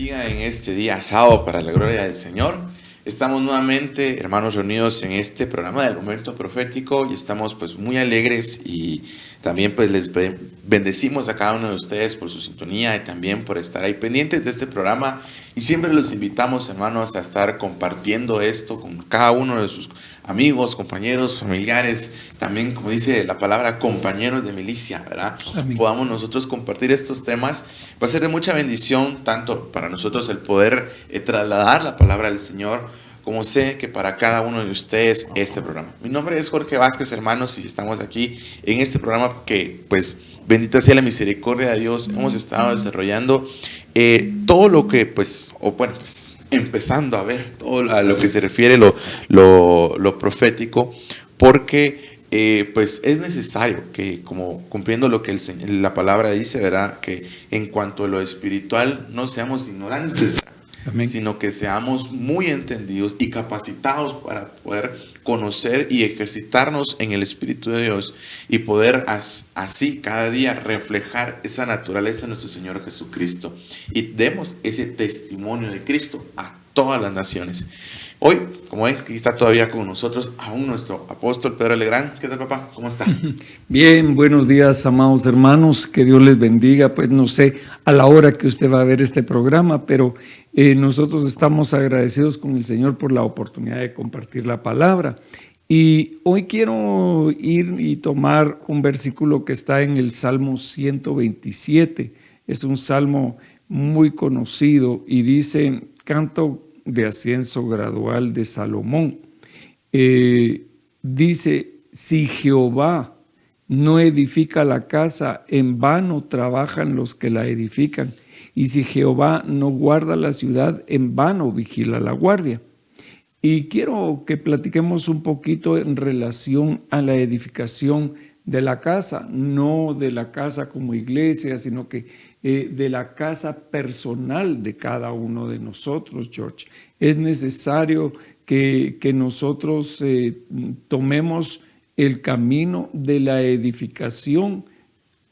bendiga en este día sábado para la gloria del Señor. Estamos nuevamente, hermanos, reunidos en este programa del Momento Profético y estamos pues muy alegres y también pues les bendecimos a cada uno de ustedes por su sintonía y también por estar ahí pendientes de este programa, y siempre los invitamos, hermanos, a estar compartiendo esto con cada uno de sus amigos, compañeros, familiares, también, como dice la palabra, compañeros de milicia, ¿verdad? Amén. Podamos nosotros compartir estos temas. Va a ser de mucha bendición tanto para nosotros el poder trasladar la palabra del Señor, como sé que para cada uno de ustedes este programa. Mi nombre es Jorge Vázquez, hermanos, y estamos aquí en este programa que, pues, bendita sea la misericordia de Dios, hemos estado desarrollando todo lo que, pues, empezando a ver todo a lo que se refiere lo profético, porque pues es necesario que, como cumpliendo lo que la palabra dice, ¿verdad?, que en cuanto a lo espiritual no seamos ignorantes, ¿verdad?, Amén. sino que seamos muy entendidos y capacitados para poder conocer y ejercitarnos en el Espíritu de Dios y poder así cada día reflejar esa naturaleza de nuestro Señor Jesucristo y demos ese testimonio de Cristo a todas las naciones. Hoy, como ven, aquí está todavía con nosotros aún nuestro apóstol Pedro Legrand. ¿Qué tal, papá? ¿Cómo está? Bien, buenos días, amados hermanos, que Dios les bendiga. Pues no sé a la hora que usted va a ver este programa, pero nosotros estamos agradecidos con el Señor por la oportunidad de compartir la palabra. Y hoy quiero ir y tomar un versículo que está en el Salmo 127. Es un salmo muy conocido y dice: canto de ascenso gradual de Salomón. Dice: si Jehová no edifica la casa, en vano trabajan los que la edifican. Y si Jehová no guarda la ciudad, en vano vigila la guardia. Y quiero que platiquemos un poquito en relación a la edificación de la casa, no de la casa como iglesia, sino que de la casa personal de cada uno de nosotros, George. Es necesario que nosotros tomemos el camino de la edificación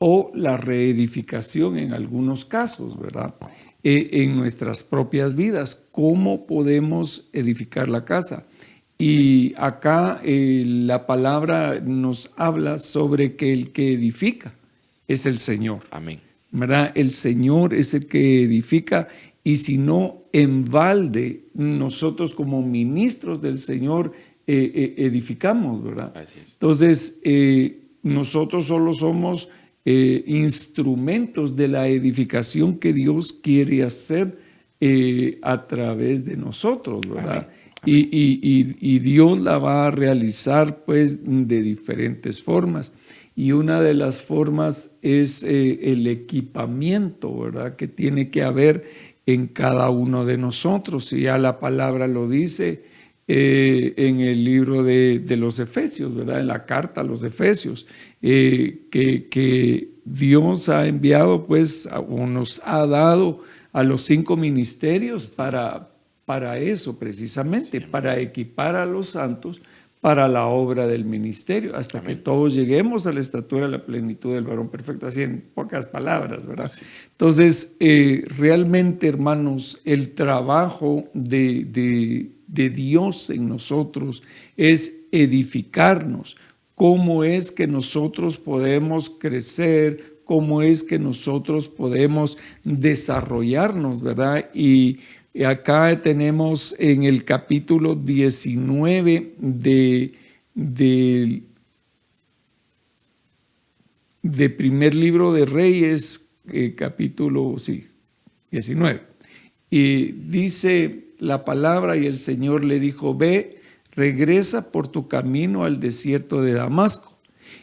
o la reedificación en algunos casos, ¿verdad? En nuestras propias vidas, ¿cómo podemos edificar la casa? Y acá la palabra nos habla sobre que el que edifica es el Señor. Amén. ¿Verdad? El Señor es el que edifica, y si no, en balde nosotros como ministros del Señor edificamos, ¿verdad? Así es. Entonces, nosotros solo somos instrumentos de la edificación que Dios quiere hacer a través de nosotros, ¿verdad? Amén. Y Dios la va a realizar pues de diferentes formas. Y una de las formas es el equipamiento, ¿verdad?, que tiene que haber en cada uno de nosotros. Y ya la palabra lo dice en el libro de los Efesios, ¿verdad?, en la carta a los Efesios, que Dios ha enviado, pues, o nos ha dado a los 5 ministerios para eso precisamente, para equipar a los santos para la obra del ministerio, hasta Amén. Que todos lleguemos a la estatura de la plenitud del varón perfecto, así en pocas palabras, ¿verdad? Así. Entonces, realmente, hermanos, el trabajo de Dios en nosotros es edificarnos. ¿Cómo es que nosotros podemos crecer? ¿Cómo es que nosotros podemos desarrollarnos, verdad? Y acá tenemos en el capítulo 19 de primer libro de Reyes, capítulo 19. Y dice la palabra: y el Señor le dijo: ve, regresa por tu camino al desierto de Damasco,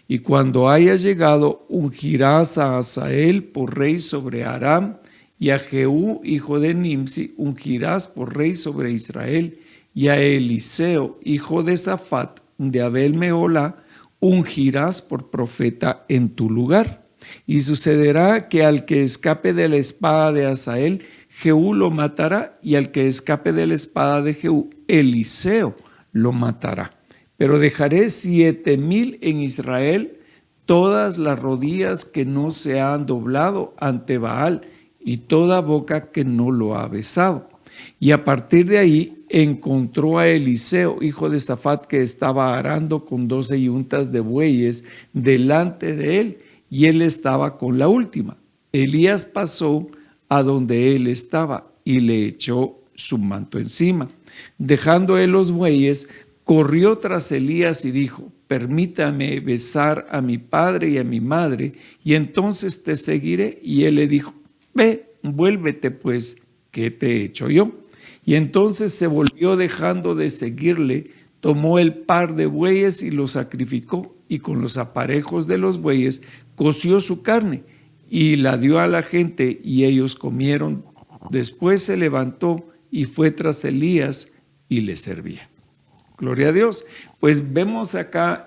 y cuando hayas llegado, ungirás a Hazael por rey sobre Aram, y a Jehú, hijo de Nimsi, ungirás por rey sobre Israel, y a Eliseo, hijo de Safat, de Abel Meholá, ungirás por profeta en tu lugar. Y sucederá que al que escape de la espada de Hazael, Jehú lo matará, y al que escape de la espada de Jehú, Eliseo lo matará. Pero dejaré 7,000 en Israel, todas las rodillas que no se han doblado ante Baal, y toda boca que no lo ha besado. Y a partir de ahí encontró a Eliseo, hijo de Safat, que estaba arando con 12 yuntas de bueyes delante de él, y él estaba con la última. Elías pasó a donde él estaba y le echó su manto encima. Dejando él los bueyes, corrió tras Elías y dijo: permítame besar a mi padre y a mi madre, y entonces te seguiré. Y él le dijo: ve, vuélvete pues, ¿qué te he hecho yo? Y entonces se volvió, dejando de seguirle, tomó el par de bueyes y los sacrificó, y con los aparejos de los bueyes coció su carne y la dio a la gente, y ellos comieron. Después se levantó y fue tras Elías y le servía. Gloria a Dios. Pues vemos acá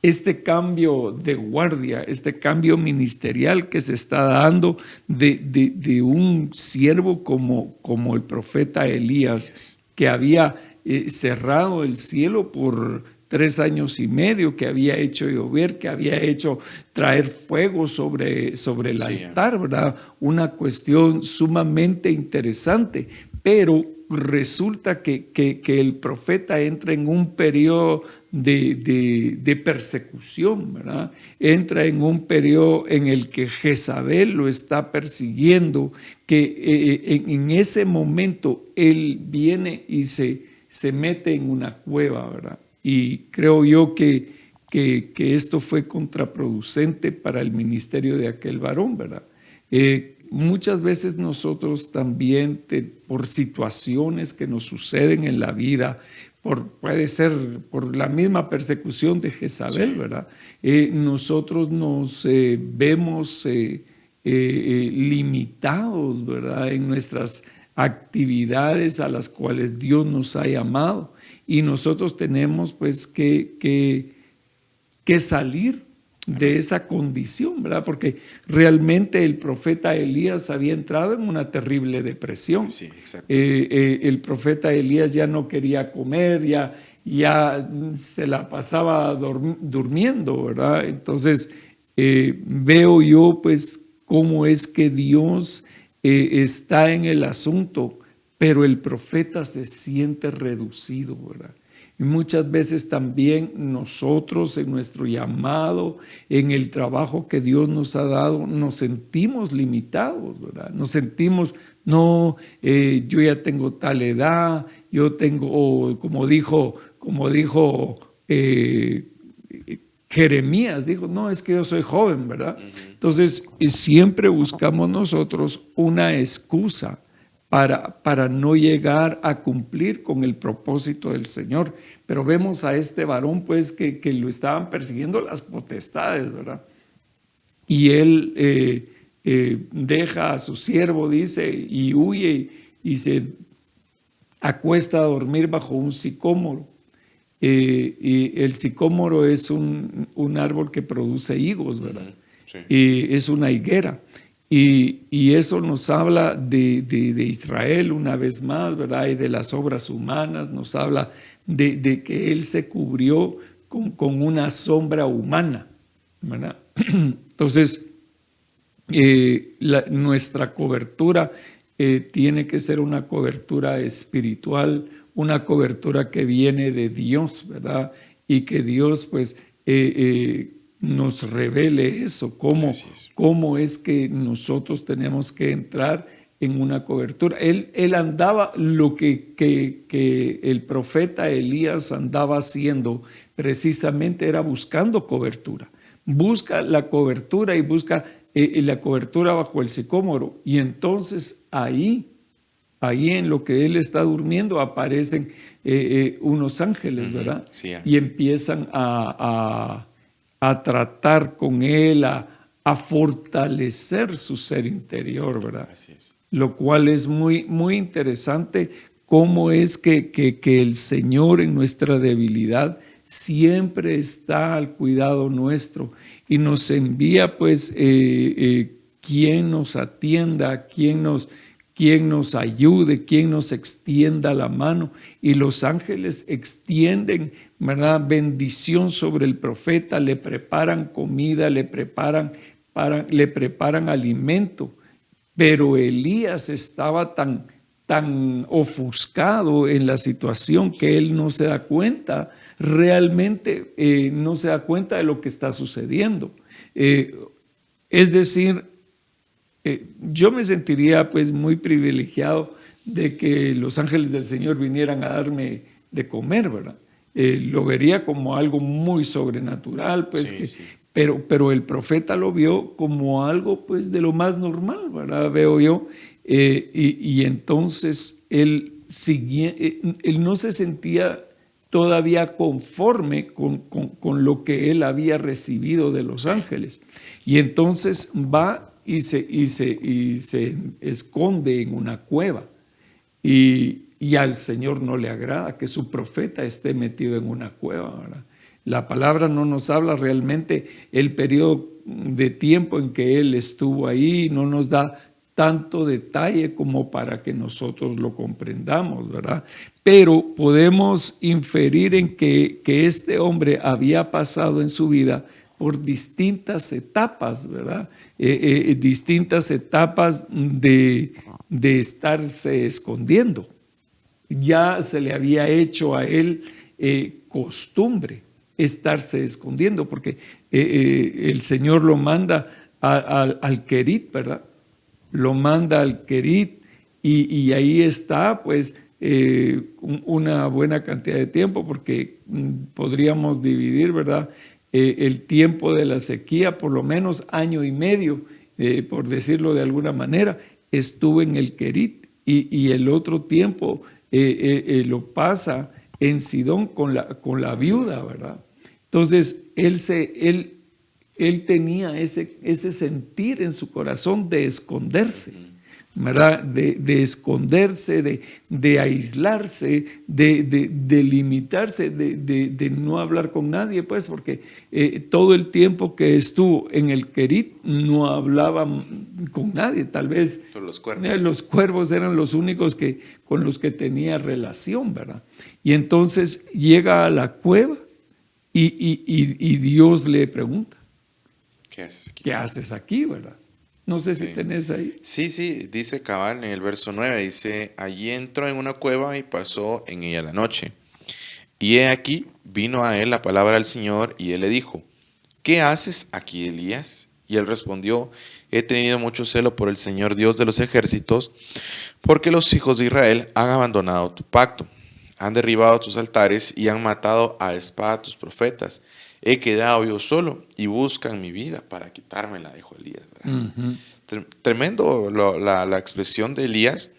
este cambio de guardia, este cambio ministerial que se está dando de un siervo como el profeta Elías, que había cerrado el cielo por 3 años y medio, que había hecho llover, que había hecho traer fuego sobre el altar, ¿verdad? Una cuestión sumamente interesante, pero resulta que el profeta entra en un periodo de persecución, ¿verdad? Entra en un periodo en el que Jezabel lo está persiguiendo, que en ese momento él viene y se mete en una cueva, ¿verdad? Y creo yo que esto fue contraproducente para el ministerio de aquel varón, ¿verdad? Muchas veces nosotros también, por situaciones que nos suceden en la vida, puede ser por la misma persecución de Jezabel, sí, ¿verdad? Nosotros nos vemos limitados, ¿verdad?, en nuestras actividades a las cuales Dios nos ha llamado, y nosotros tenemos pues que salir de esa condición, ¿verdad? Porque realmente el profeta Elías había entrado en una terrible depresión. Sí, exacto. El profeta Elías ya no quería comer, ya se la pasaba durmiendo, ¿verdad? Entonces veo yo pues cómo es que Dios está en el asunto, pero el profeta se siente reducido, ¿verdad? Y muchas veces también nosotros en nuestro llamado, en el trabajo que Dios nos ha dado, nos sentimos limitados, ¿verdad? Nos sentimos, no, yo ya tengo tal edad, yo tengo, como dijo Jeremías, dijo, no, es que yo soy joven, ¿verdad? Entonces, siempre buscamos nosotros una excusa para no llegar a cumplir con el propósito del Señor. Pero vemos a este varón pues que lo estaban persiguiendo las potestades, ¿verdad? Y él deja a su siervo, dice, y huye y se acuesta a dormir bajo un sicómoro. Y el sicómoro es un árbol que produce higos, ¿verdad? Sí. Es una higuera. Y eso nos habla de Israel una vez más, ¿verdad? Y de las obras humanas, nos habla de que él se cubrió con una sombra humana, ¿verdad? Entonces, nuestra cobertura tiene que ser una cobertura espiritual, una cobertura que viene de Dios, ¿verdad? Y que Dios, pues, nos revele eso, cómo es que nosotros tenemos que entrar en una cobertura. Él andaba, lo que el profeta Elías andaba haciendo precisamente era buscando cobertura. Busca la cobertura y busca la cobertura bajo el sicómoro, y entonces ahí en lo que él está durmiendo aparecen unos ángeles, ¿verdad? Sí, y empiezan a tratar con él, a fortalecer su ser interior, ¿verdad? Así es. Lo cual es muy, muy interesante, cómo es que el Señor en nuestra debilidad siempre está al cuidado nuestro y nos envía pues quien nos atienda, quien nos ayude, quien nos extienda la mano, y los ángeles extienden, ¿verdad?, bendición sobre el profeta, le preparan comida, le preparan alimento, pero Elías estaba tan ofuscado en la situación que él no se da cuenta, realmente no se da cuenta de lo que está sucediendo. Es decir, yo me sentiría pues muy privilegiado de que los ángeles del Señor vinieran a darme de comer, ¿verdad? Lo vería como algo muy sobrenatural, pues, Sí, sí. pero el profeta lo vio como algo pues de lo más normal, ¿verdad? Veo yo. Y entonces él no se sentía todavía conforme con lo que él había recibido de los ángeles. Y entonces va y se esconde en una cueva. Y al Señor no le agrada que su profeta esté metido en una cueva, ¿verdad? La palabra no nos habla realmente el periodo de tiempo en que él estuvo ahí, no nos da tanto detalle como para que nosotros lo comprendamos, ¿verdad? Pero podemos inferir en que este hombre había pasado en su vida por distintas etapas, ¿verdad? Distintas etapas de estarse escondiendo. Ya se le había hecho a él costumbre estarse escondiendo, porque el Señor lo manda al Querit, ¿verdad? Lo manda al Querit y ahí está, pues, una buena cantidad de tiempo, porque podríamos dividir, ¿verdad? El tiempo de la sequía, por lo menos año y medio, por decirlo de alguna manera, estuvo en el Querit y el otro tiempo lo pasa en Sidón con la viuda, ¿verdad? Entonces, él tenía ese sentir en su corazón de esconderse, ¿verdad? De esconderse, de aislarse, de limitarse, de no hablar con nadie, pues, porque todo el tiempo que estuvo en el Querit no hablaba con nadie. Tal vez los cuervos eran los únicos con los que tenía relación, ¿verdad? Y entonces llega a la cueva y Dios le pregunta, ¿qué haces aquí? ¿qué haces aquí, verdad? No sé si Sí. tenés ahí. Sí, sí, dice cabal en el verso 9, dice, allí entró en una cueva y pasó en ella la noche. Y he aquí, vino a él la palabra del Señor y él le dijo, ¿qué haces aquí, Elías? Y él respondió, he tenido mucho celo por el Señor Dios de los ejércitos, porque los hijos de Israel han abandonado tu pacto, han derribado tus altares y han matado a espada a tus profetas. He quedado yo solo y buscan mi vida para quitármela, dijo Elías, ¿verdad? Tremendo la expresión de Elías.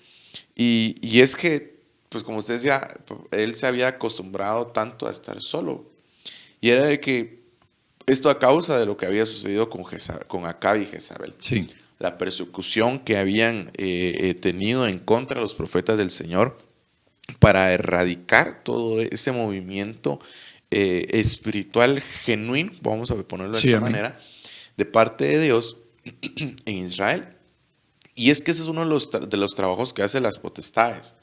Y es que, pues como usted decía, él se había acostumbrado tanto a estar solo. Y era de que esto a causa de lo que había sucedido con Acab y Jezabel. Sí. La persecución que habían tenido en contra de los profetas del Señor para erradicar todo ese movimiento espiritual genuino, vamos a ponerlo de esta manera, de parte de Dios en Israel. Y es que ese es uno de los trabajos que hacen las potestades,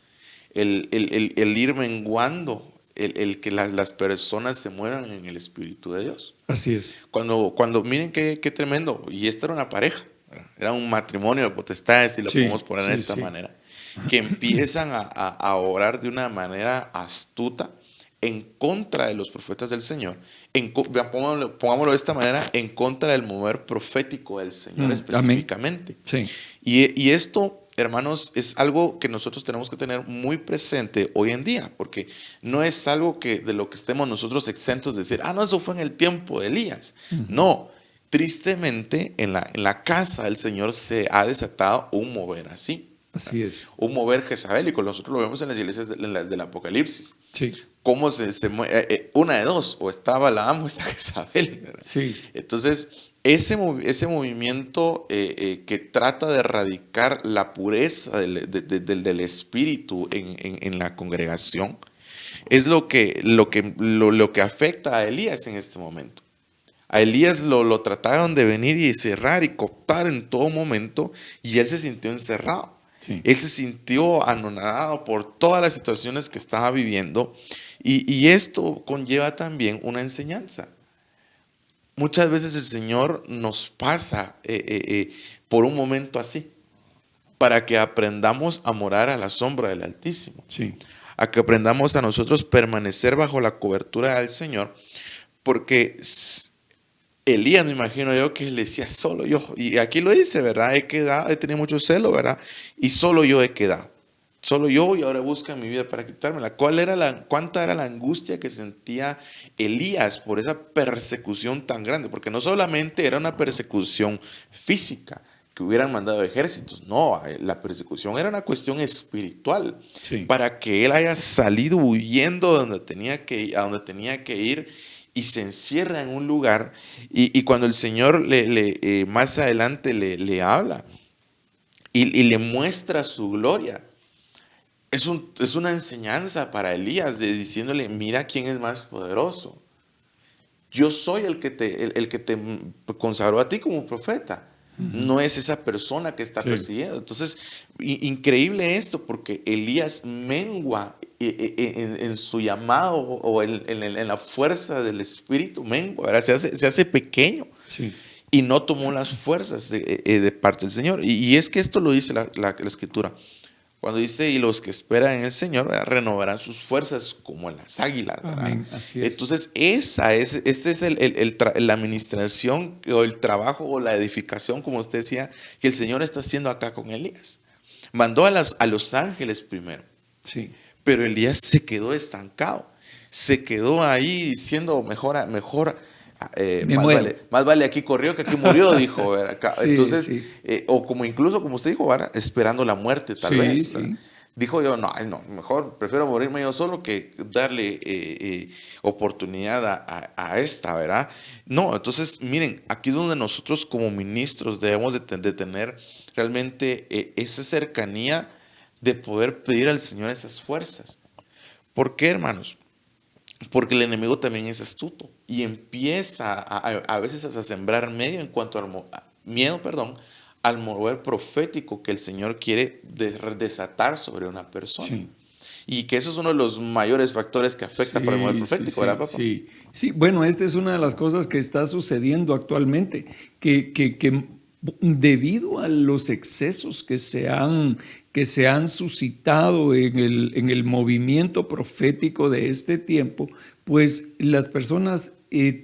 el ir menguando, el que las personas se muevan en el Espíritu de Dios. Así es. Cuando miren qué tremendo, y esta era una pareja, ¿verdad? Era un matrimonio de potestades, si lo podemos poner de esta manera, que empiezan a orar de una manera astuta en contra de los profetas del Señor, pongámoslo de esta manera, en contra del mover profético del Señor específicamente. Sí. Y esto, hermanos, es algo que nosotros tenemos que tener muy presente hoy en día, porque no es algo de lo que estemos nosotros exentos de decir, no, eso fue en el tiempo de Elías. No, tristemente en la casa del Señor se ha desatado un mover así. Así es. Un mover jezabélico. Nosotros lo vemos en las iglesias del Apocalipsis. Sí. Cómo una de dos, o está Balaam o está Jezabel, ¿verdad? Sí. Entonces, ese movimiento que trata de erradicar la pureza del espíritu en la congregación es lo que afecta a Elías en este momento. A Elías lo trataron de venir y cerrar y cooptar en todo momento y él se sintió encerrado. Sí. Él se sintió anonadado por todas las situaciones que estaba viviendo y esto conlleva también una enseñanza. Muchas veces el Señor nos pasa por un momento así, para que aprendamos a morar a la sombra del Altísimo. Sí. A que aprendamos a nosotros permanecer bajo la cobertura del Señor, porque Elías, me imagino yo, que le decía, solo yo, y aquí lo dice, ¿verdad? He quedado, he tenido mucho celo, ¿verdad? Y solo yo he quedado. Solo yo, y ahora buscan mi vida para quitármela. ¿Cuánta era la angustia que sentía Elías por esa persecución tan grande? Porque no solamente era una persecución física, que hubieran mandado ejércitos. No, la persecución era una cuestión espiritual. Sí. Para que él haya salido huyendo a donde tenía que ir y se encierra en un lugar. Y cuando el Señor más adelante le habla y le muestra su gloria, es una enseñanza para Elías, diciéndole, mira quién es más poderoso. Yo soy el que te consagró a ti como profeta. No es esa persona que está persiguiendo. Entonces, increíble esto, porque Elías mengua en su llamado o en la fuerza del Espíritu, mengua, ¿verdad? Se hace pequeño. Sí. Y no tomó las fuerzas de parte del Señor. Y es que esto lo dice la Escritura. Cuando dice, y los que esperan en el Señor, ¿verdad?, renovarán sus fuerzas como en las águilas, ¿verdad? Amén, así es. Entonces, esta es la administración o el trabajo o la edificación, como usted decía, que el Señor está haciendo acá con Elías. Mandó a los ángeles primero, Sí. pero Elías se quedó estancado. Se quedó ahí diciendo, más vale aquí corrió que aquí murió, dijo, ¿verdad? Sí, entonces, sí. o incluso como usted dijo, ¿verdad?, esperando la muerte tal vez. Sí. Dijo yo, no, mejor prefiero morirme yo solo que darle oportunidad a esta, ¿verdad? No, entonces miren, aquí es donde nosotros como ministros debemos de tener realmente esa cercanía de poder pedir al Señor esas fuerzas. ¿Por qué, hermanos? Porque el enemigo también es astuto y empieza a veces a sembrar miedo en cuanto al mover profético que el Señor quiere desatar sobre una persona. Sí. Y que eso es uno de los mayores factores que afecta para el mover profético, ¿verdad, papá? Sí, bueno, esta es una de las cosas que está sucediendo actualmente, que debido a los excesos que se han suscitado en el movimiento profético de este tiempo, pues las personas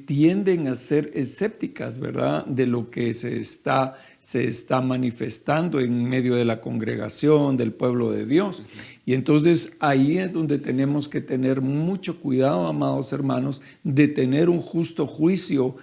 tienden a ser escépticas, ¿verdad?, de lo que se está manifestando en medio de la congregación, del pueblo de Dios. Y entonces ahí es donde tenemos que tener mucho cuidado, amados hermanos, de tener un justo juicio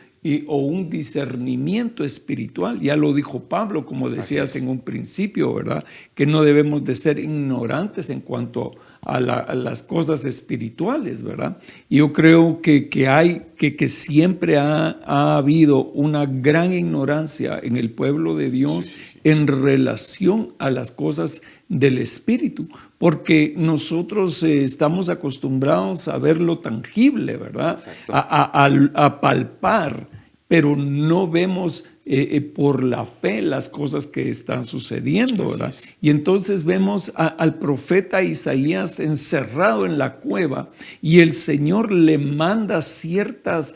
o un discernimiento espiritual. Ya lo dijo Pablo, como decías en un principio, ¿verdad?, que no debemos de ser ignorantes en cuanto a las cosas espirituales, ¿verdad? Y yo creo que siempre ha habido una gran ignorancia en el pueblo de Dios en relación a las cosas del espíritu, porque nosotros estamos acostumbrados a ver lo tangible, ¿verdad? A palpar, pero no vemos por la fe las cosas que están sucediendo, ¿verdad? Y entonces vemos al profeta Isaías encerrado en la cueva y el Señor le manda ciertas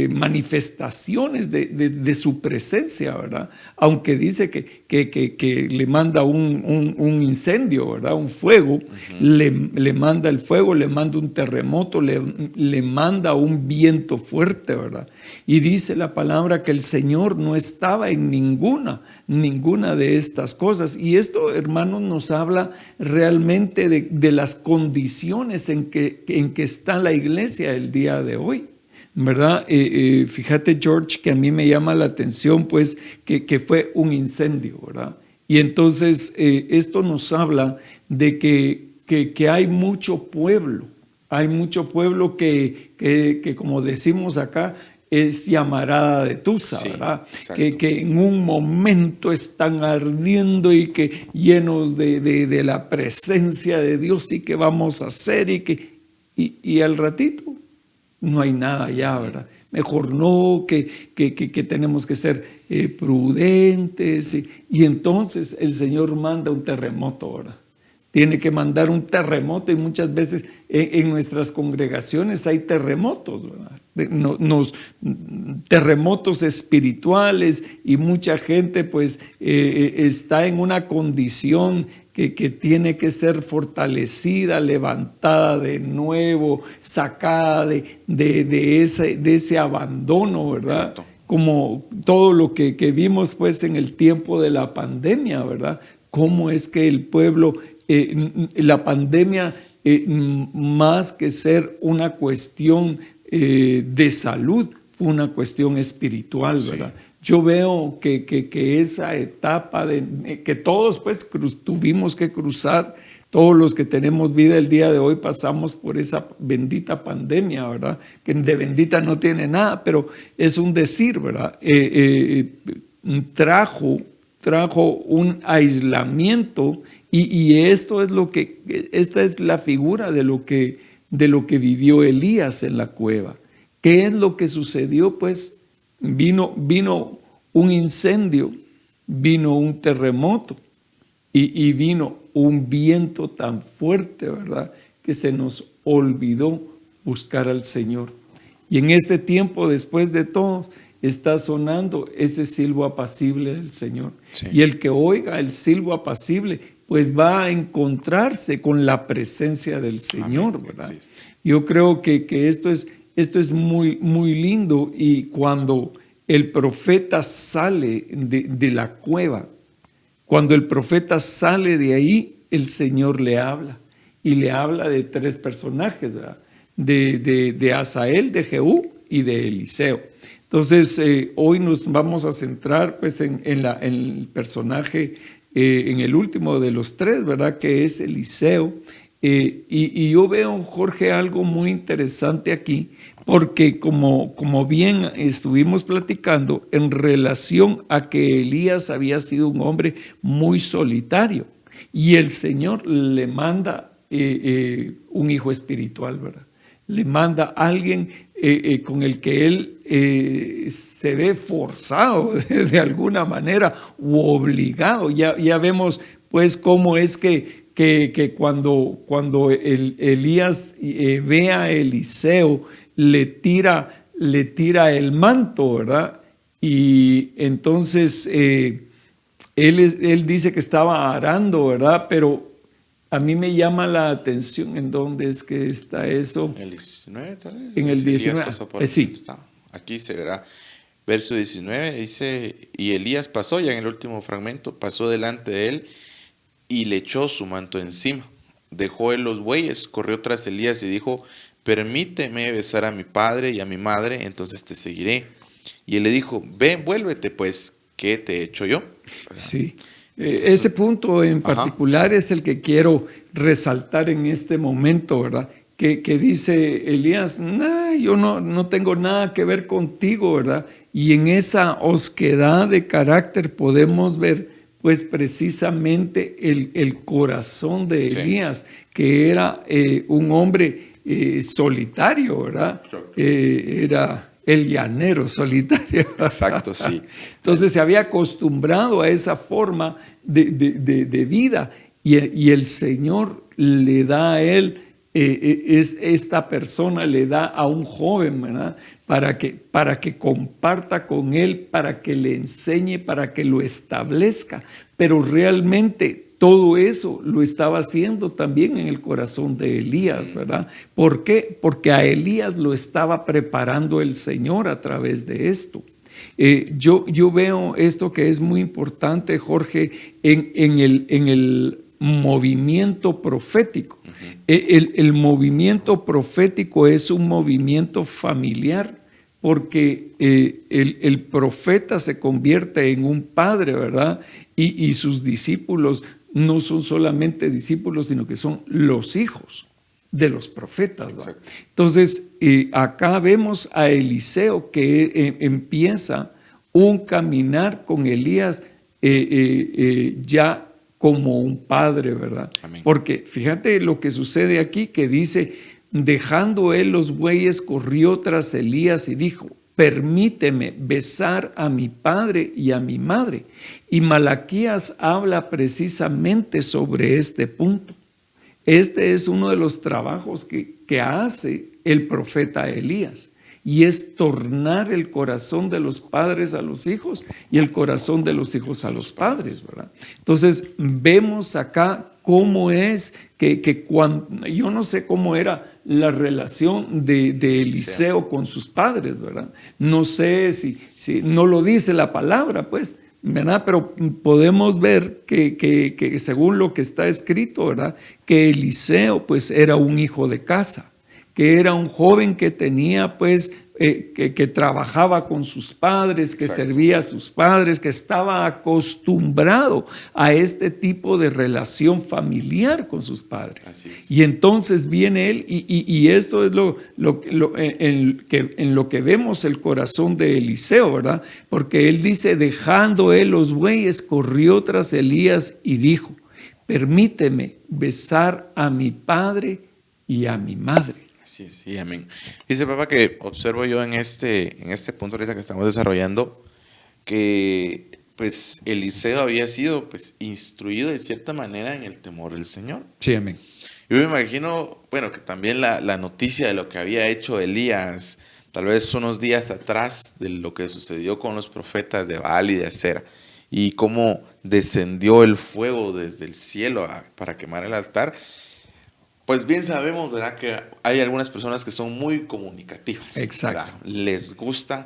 manifestaciones de su presencia, ¿verdad? Aunque dice que le manda un incendio, ¿verdad?, un fuego, le manda el fuego, le manda un terremoto, le manda un viento fuerte, ¿verdad? Y dice la palabra que el Señor no estaba en ninguna de estas cosas. Y esto, hermanos, nos habla realmente de las condiciones en que está la iglesia el día de hoy, ¿verdad? Fíjate, George, que a mí me llama la atención, pues, que fue un incendio, ¿verdad? Y entonces esto nos habla de que hay mucho pueblo que como decimos acá, es llamarada de tusa, ¿verdad? Que en un momento están ardiendo y que llenos de la presencia de Dios y que vamos a hacer y al ratito no hay nada ya, ¿verdad? Mejor no, que tenemos que ser prudentes y entonces el Señor manda un terremoto, ¿verdad? tiene que mandar un terremoto, y muchas veces en nuestras congregaciones hay terremotos, ¿verdad? Terremotos espirituales, y mucha gente pues está en una condición que tiene que ser fortalecida, levantada de nuevo, sacada de ese abandono, ¿verdad? Exacto. Como todo lo que vimos pues en el tiempo de la pandemia, ¿verdad? Cómo es que el pueblo, la pandemia, más que ser una cuestión de salud, fue una cuestión espiritual, ¿verdad? Sí. Yo veo que esa etapa que todos pues tuvimos que cruzar, todos los que tenemos vida el día de hoy pasamos por esa bendita pandemia, ¿verdad? Que de bendita no tiene nada, pero es un decir, ¿verdad? Trajo un aislamiento, y esta es la figura de lo que vivió Elías en la cueva. ¿Qué es lo que sucedió? Pues vino un incendio, vino un terremoto y vino un viento tan fuerte, ¿verdad?, que se nos olvidó buscar al Señor. Y en este tiempo, después de todo, está sonando ese silbo apacible del Señor. Sí. Y el que oiga el silbo apacible, pues va a encontrarse con la presencia del Señor, amén, ¿verdad? Sí. Yo creo que esto es muy, muy lindo, y cuando el profeta sale de la cueva, cuando el profeta sale de ahí, el Señor le habla, y le habla de tres personajes, ¿verdad? De Asael, de Jehú y de Eliseo. Entonces, hoy nos vamos a centrar pues en el personaje, en el último de los tres, ¿verdad?, que es Eliseo. Y yo veo, Jorge, algo muy interesante aquí, porque como bien estuvimos platicando, en relación a que Elías había sido un hombre muy solitario, y el Señor le manda un hijo espiritual, ¿verdad? Le manda a alguien con el que él se ve forzado de alguna manera, u obligado. Ya vemos pues cómo es que cuando Elías ve a Eliseo, le tira el manto, ¿verdad? Y entonces él dice que estaba arando, ¿verdad? Pero a mí me llama la atención en dónde es que está eso. En el 19, tal vez. En el 19. Pasó por sí. Aquí se verá. Verso 19 dice, y Elías pasó, ya en el último fragmento, pasó delante de él y le echó su manto encima. Dejó él los bueyes, corrió tras Elías y dijo, permíteme besar a mi padre y a mi madre, entonces te seguiré. Y él le dijo, ve, vuélvete, pues, ¿qué te he hecho yo? Sí. Entonces, ese punto en particular es el que quiero resaltar en este momento, ¿verdad? Que dice Elías, yo no tengo nada que ver contigo, ¿verdad? Y en esa osquedad de carácter podemos ver pues precisamente el corazón de Elías, sí, que era un hombre solitario, ¿verdad? Era el llanero solitario. Exacto, sí. Entonces se había acostumbrado a esa forma de vida, y el Señor le da a él, esta persona le da a un joven, ¿verdad?, para que comparta con él, para que le enseñe, para que lo establezca. Pero realmente todo eso lo estaba haciendo también en el corazón de Elías, ¿verdad? ¿Por qué? Porque a Elías lo estaba preparando el Señor a través de esto. Yo veo esto que es muy importante, Jorge, en el movimiento profético. El movimiento profético es un movimiento familiar, porque el profeta se convierte en un padre, ¿verdad? Y sus discípulos no son solamente discípulos, sino que son los hijos de los profetas, ¿verdad? Entonces, acá vemos a Eliseo que empieza un caminar con Elías ya como un padre, ¿verdad? Amén. Porque fíjate lo que sucede aquí, que dice, dejando él los bueyes, corrió tras Elías y dijo, permíteme besar a mi padre y a mi madre. Y Malaquías habla precisamente sobre este punto. este es uno de los trabajos que hace el profeta Elías. Y es tornar el corazón de los padres a los hijos y el corazón de los hijos a los padres, ¿verdad? Entonces, vemos acá cómo es que cuando, yo no sé cómo era la relación de Eliseo con sus padres, ¿verdad? No sé si no lo dice la palabra, pues, ¿verdad? Pero podemos ver que según lo que está escrito, ¿verdad? Que Eliseo, pues, era un hijo de casa, que era un joven que tenía, pues, que trabajaba con sus padres, que Exacto. servía a sus padres, que estaba acostumbrado a este tipo de relación familiar con sus padres. Así es. Y entonces viene él, y esto es en lo que vemos el corazón de Eliseo, ¿verdad? Porque él dice, dejando él los bueyes, corrió tras Elías y dijo, permíteme besar a mi padre y a mi madre. Así es, sí, amén. Dice papá que observo yo en este punto ahorita que estamos desarrollando que pues Eliseo había sido pues instruido de cierta manera en el temor del Señor. Sí, amén. Yo me imagino, bueno, que también la noticia de lo que había hecho Elías, tal vez unos días atrás de lo que sucedió con los profetas de Baal y de Acera, y cómo descendió el fuego desde el cielo para quemar el altar. Pues bien sabemos, ¿verdad?, que hay algunas personas que son muy comunicativas. Exacto. ¿Verdad? Les gusta,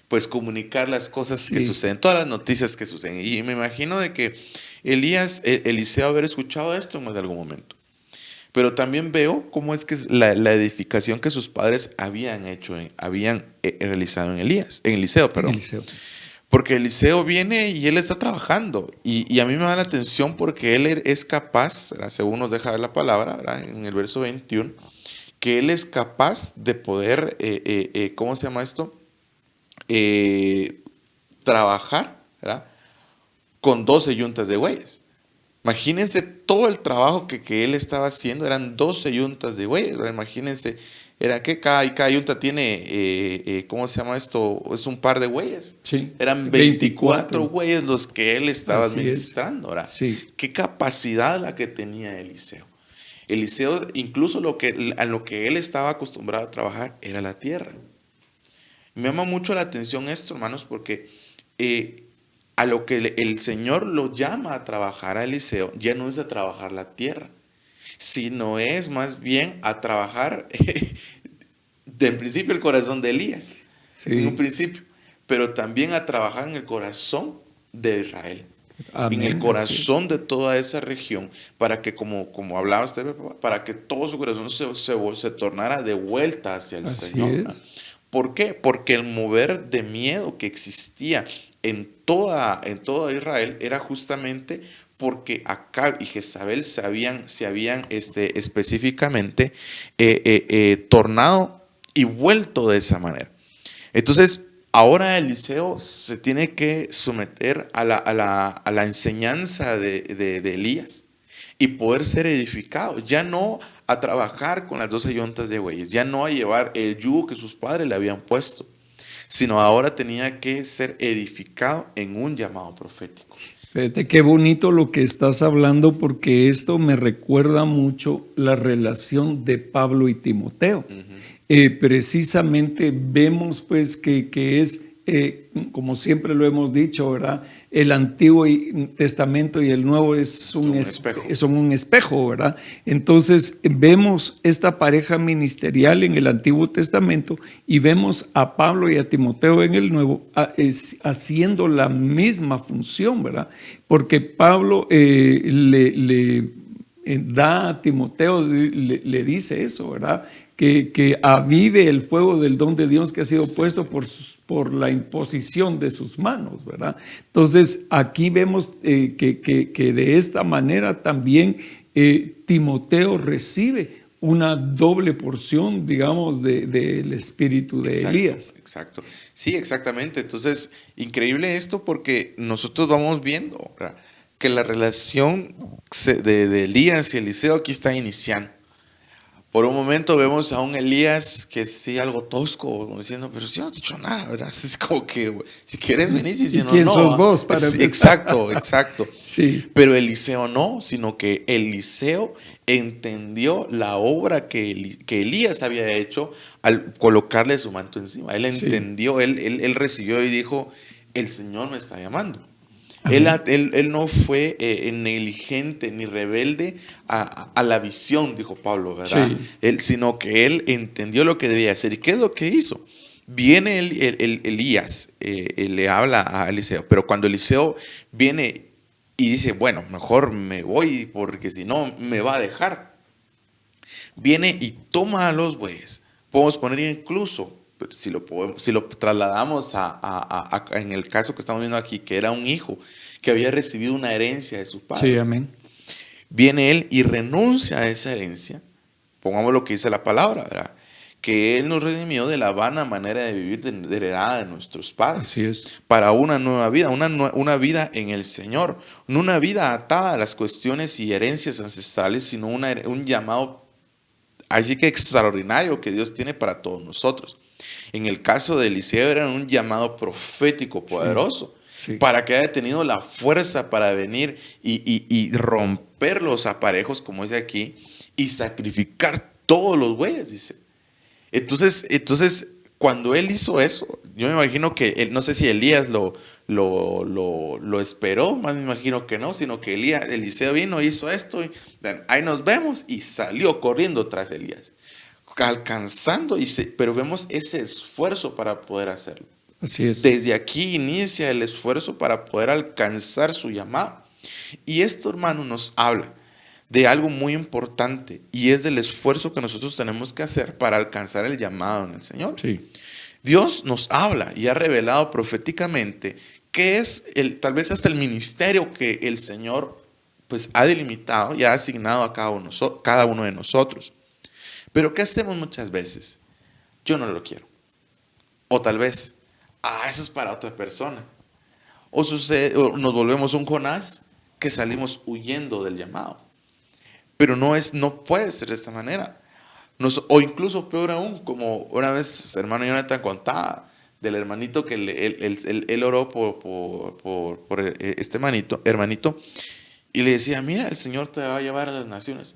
pues, comunicar las cosas que Sí. suceden, todas las noticias que suceden. Y me imagino de que Eliseo haber escuchado esto en más de algún momento. Pero también veo cómo es que la edificación que sus padres habían realizado en Eliseo, perdón. Eliseo. Porque Eliseo viene y él está trabajando. Y a mí me da la atención porque él es capaz, ¿verdad?, según nos deja ver la palabra, ¿verdad?, en el verso 21, que él es capaz de poder, ¿cómo se llama esto? Trabajar, ¿verdad?, con 12 yuntas de bueyes. Imagínense todo el trabajo que él estaba haciendo, eran 12 yuntas de bueyes, ¿verdad? Imagínense, era que cada yunta tiene, ¿cómo se llama esto? Es un par de bueyes. Sí. Eran 24 bueyes los que él estaba Así administrando, ¿verdad? Sí. Qué capacidad la que tenía Eliseo. Eliseo, incluso a lo que él estaba acostumbrado a trabajar era la tierra. Me llama mucho la atención esto, hermanos, porque a lo que el Señor lo llama a trabajar a Eliseo, ya no es a trabajar la tierra, sino es más bien a trabajar en principio el corazón de Elías, Sí. en un principio, pero también a trabajar en el corazón de Israel. Amén, en el así corazón de toda esa región, para que, como hablaba usted, para que todo su corazón se tornara de vuelta hacia el Así Señor. es. ¿Por qué? Porque el mover de miedo que existía en toda Israel era justamente porque Acab y Jezabel se habían específicamente tornado y vuelto de esa manera. Entonces, ahora Eliseo se tiene que someter a la enseñanza de Elías y poder ser edificado, ya no a trabajar con las 12 yuntas de bueyes, ya no a llevar el yugo que sus padres le habían puesto, sino ahora tenía que ser edificado en un llamado profético. Fíjate qué bonito lo que estás hablando, porque esto me recuerda mucho la relación de Pablo y Timoteo. Precisamente vemos pues que es, como siempre lo hemos dicho, ¿verdad? El Antiguo Testamento y el Nuevo son un espejo, ¿verdad? Entonces vemos esta pareja ministerial en el Antiguo Testamento y vemos a Pablo y a Timoteo en el Nuevo haciendo la misma función, ¿verdad? Porque Pablo le da a Timoteo, le dice eso, ¿verdad? Que avive el fuego del don de Dios que ha sido puesto por la imposición de sus manos, ¿verdad? Entonces, aquí vemos que de esta manera también Timoteo recibe una doble porción, digamos, del espíritu de Elías. Exacto. Sí, exactamente. Entonces, increíble esto porque nosotros vamos viendo, ¿verdad?, que la relación de Elías y Eliseo aquí está iniciando. Por un momento vemos a un Elías que sí, algo tosco, como diciendo, pero si yo no te he dicho nada, ¿verdad? Es como que, si quieres venís y si no, quién no. sos vos para Sí, empezar? exacto. Sí, Pero Eliseo no, sino que Eliseo entendió la obra que Elías había hecho al colocarle su manto encima. Él sí. entendió, él recibió y dijo, el Señor me está llamando. Amén. Él no fue negligente ni rebelde a la visión, dijo Pablo, ¿verdad? Sí. Sino que él entendió lo que debía hacer. ¿Y qué es lo que hizo? Viene Elías, le habla a Eliseo, pero cuando Eliseo viene y dice, bueno, mejor me voy porque si no me va a dejar. Viene y toma a los bueyes. Podemos poner incluso, si lo trasladamos en el caso que estamos viendo aquí, que era un hijo que había recibido una herencia de su padre. Sí, amén. Viene él y renuncia a esa herencia. Pongamos lo que dice la palabra, ¿verdad? Que él nos redimió de la vana manera de vivir de heredada de nuestros padres. Así es. Para una nueva vida, una vida en el Señor. No una vida atada a las cuestiones y herencias ancestrales, sino un llamado así que extraordinario que Dios tiene para todos nosotros. En el caso de Eliseo era un llamado profético poderoso, Sí. para que haya tenido la fuerza para venir y romper los aparejos, como dice aquí, y sacrificar todos los bueyes, dice. Entonces, cuando él hizo eso, yo me imagino que, no sé si Elías lo esperó, más me imagino que no, sino que Eliseo vino, hizo esto, y ahí nos vemos, y salió corriendo tras Elías, alcanzando, pero vemos ese esfuerzo para poder hacerlo. Así es. Desde aquí inicia el esfuerzo para poder alcanzar su llamado. Y esto, hermano, nos habla de algo muy importante, y es del esfuerzo que nosotros tenemos que hacer para alcanzar el llamado en el Señor. Sí. Dios nos habla y ha revelado proféticamente qué es tal vez hasta el ministerio que el Señor pues ha delimitado y ha asignado a cada uno de nosotros. Pero ¿qué hacemos muchas veces? Yo no lo quiero. O tal vez, eso es para otra persona. O nos volvemos un Jonás que salimos huyendo del llamado. Pero no puede ser de esta manera. O incluso peor aún, como una vez hermano Jonathan contaba del hermanito que él oró por este hermanito, y le decía, mira, el Señor te va a llevar a las naciones.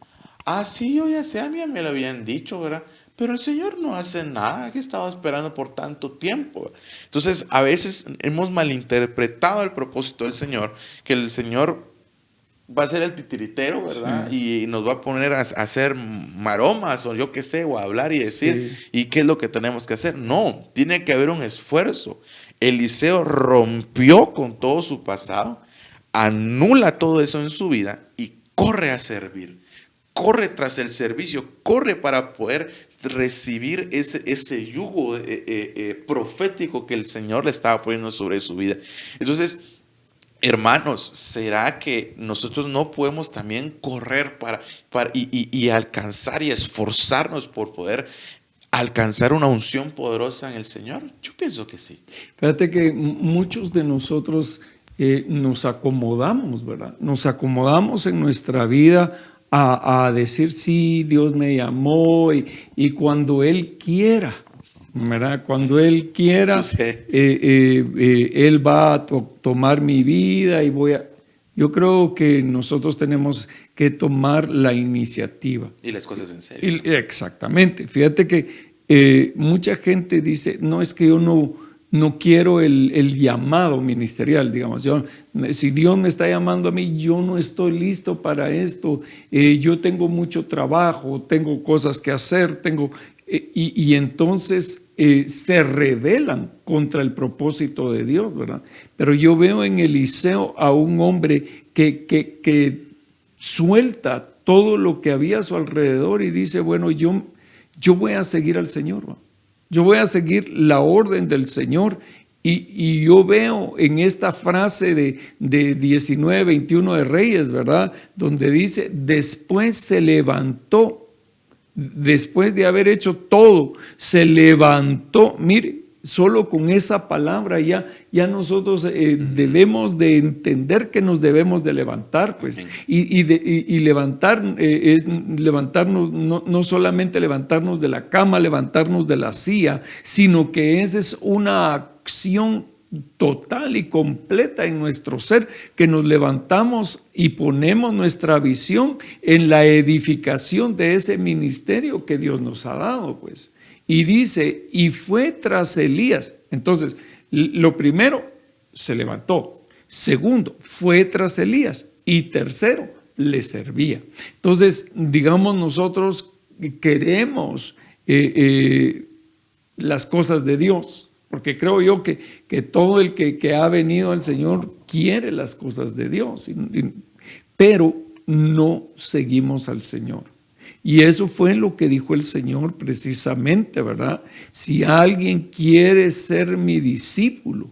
Sí, yo ya sé, a mí me lo habían dicho, ¿verdad? Pero el Señor no hace nada, que estaba esperando por tanto tiempo. Entonces, a veces hemos malinterpretado el propósito del Señor, que el Señor va a ser el titiritero, ¿verdad? Sí. Y nos va a poner a hacer maromas o yo qué sé, o a hablar y decir, sí. ¿Y qué es lo que tenemos que hacer? No, tiene que haber un esfuerzo. Eliseo rompió con todo su pasado, anula todo eso en su vida y corre a servir. Corre tras el servicio, corre para poder recibir ese yugo profético que el Señor le estaba poniendo sobre su vida. Entonces, hermanos, ¿será que nosotros no podemos también correr y alcanzar y esforzarnos por poder alcanzar una unción poderosa en el Señor? Yo pienso que sí. Fíjate que muchos de nosotros nos acomodamos, ¿verdad? Nos acomodamos en nuestra vida a decir, sí, Dios me llamó y cuando Él quiera, ¿verdad? Cuando Él quiera, Él va a tomar mi vida y yo creo que nosotros tenemos que tomar la iniciativa. Y las cosas en serio. Exactamente. Fíjate que mucha gente dice, no, es que yo no quiero el llamado ministerial, digamos. Si Dios me está llamando a mí, yo no estoy listo para esto. Yo tengo mucho trabajo, tengo cosas que hacer, y entonces se rebelan contra el propósito de Dios, ¿verdad? Pero yo veo en Eliseo a un hombre que suelta todo lo que había a su alrededor y dice, bueno, yo voy a seguir al Señor, ¿verdad? Yo voy a seguir la orden del Señor y yo veo en esta frase de 19:21 de Reyes, ¿verdad? Donde dice, después se levantó, después de haber hecho todo, se levantó, mire, solo con esa palabra ya nosotros debemos de entender que nos debemos de levantar, pues, y levantar es levantarnos, no solamente levantarnos de la cama, levantarnos de la silla, sino que es una acción total y completa en nuestro ser, que nos levantamos y ponemos nuestra visión en la edificación de ese ministerio que Dios nos ha dado, pues. Y dice, y fue tras Elías. Entonces, lo primero, se levantó. Segundo, fue tras Elías. Y tercero, le servía. Entonces, digamos, nosotros queremos las cosas de Dios, porque creo yo que todo el que ha venido al Señor quiere las cosas de Dios, pero no seguimos al Señor. Y eso fue lo que dijo el Señor precisamente, ¿verdad? Si alguien quiere ser mi discípulo,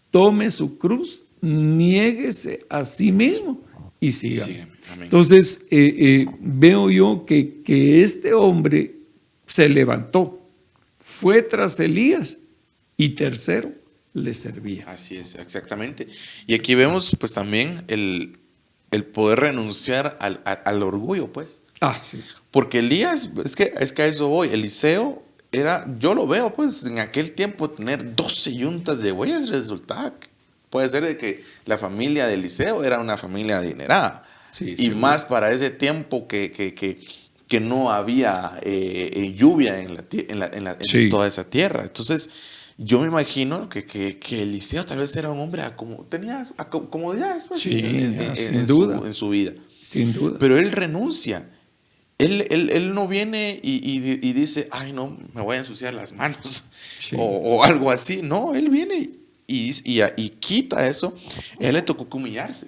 tome su cruz, niéguese a sí mismo y sígame. Entonces, veo yo que este hombre se levantó, fue tras Elías y tercero, le servía. Así es, exactamente. Y aquí vemos pues también el poder renunciar al orgullo, pues. Sí. Porque Elías, es que a eso voy, Eliseo era, yo lo veo pues en aquel tiempo tener 12 yuntas de bueyes resultaba, puede ser de que la familia de Eliseo era una familia adinerada. Sí, y más para ese tiempo que no había lluvia en toda esa tierra. Entonces, yo me imagino que Eliseo tal vez era un hombre tenía comodidades pues, sin duda. En su vida. Sin duda. Pero él renuncia. Él no viene y dice, ay no, me voy a ensuciar las manos o algo así. No, él viene y quita eso. A él le tocó que humillarse.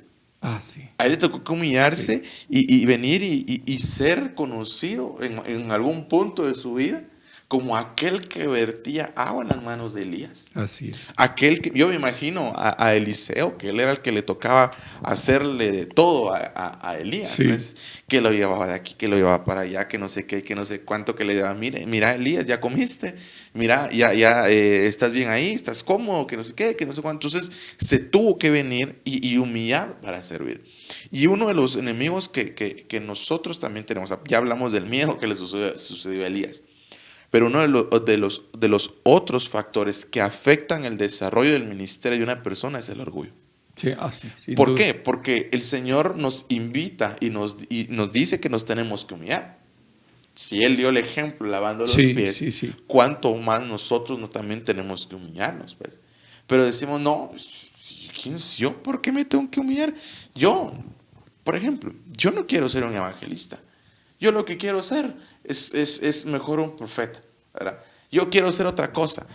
Sí. A él le tocó que humillarse y venir y ser conocido en algún punto de su vida como aquel que vertía agua en las manos de Elías. Así es. Aquel que, yo me imagino a Eliseo, que él era el que le tocaba hacerle de todo a Elías. Sí. ¿No? Que lo llevaba de aquí, que lo llevaba para allá, que no sé qué, que no sé cuánto, que le daba, mira Elías, ya comiste, mira, ya estás bien ahí, estás cómodo, que no sé qué, que no sé cuánto. Entonces se tuvo que venir y humillar para servir. Y uno de los enemigos que nosotros también tenemos, ya hablamos del miedo que le sucedió a Elías. Pero uno de los otros factores que afectan el desarrollo del ministerio de una persona es el orgullo. Sí, ¿Por qué? Porque el Señor nos invita y nos dice que nos tenemos que humillar. Si Él dio el ejemplo lavando los pies, ¿cuánto más nosotros también tenemos que humillarnos? Pues? Pero decimos, no, ¿quién soy yo? ¿Por qué me tengo que humillar? Yo, por ejemplo, yo no quiero ser un evangelista. Yo lo que quiero ser es mejor un profeta, ¿verdad? Yo quiero ser otra cosa,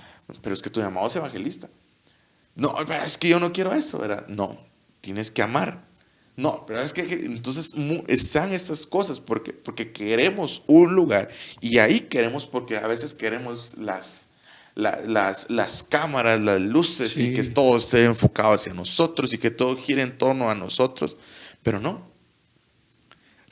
pero es que tu llamado es evangelista. No, pero es que yo no quiero eso, ¿verdad? No, tienes que amar. No, pero es que entonces están estas cosas porque queremos un lugar y ahí queremos, porque a veces queremos las cámaras, las luces y que todo esté enfocado hacia nosotros y que todo gire en torno a nosotros, pero no.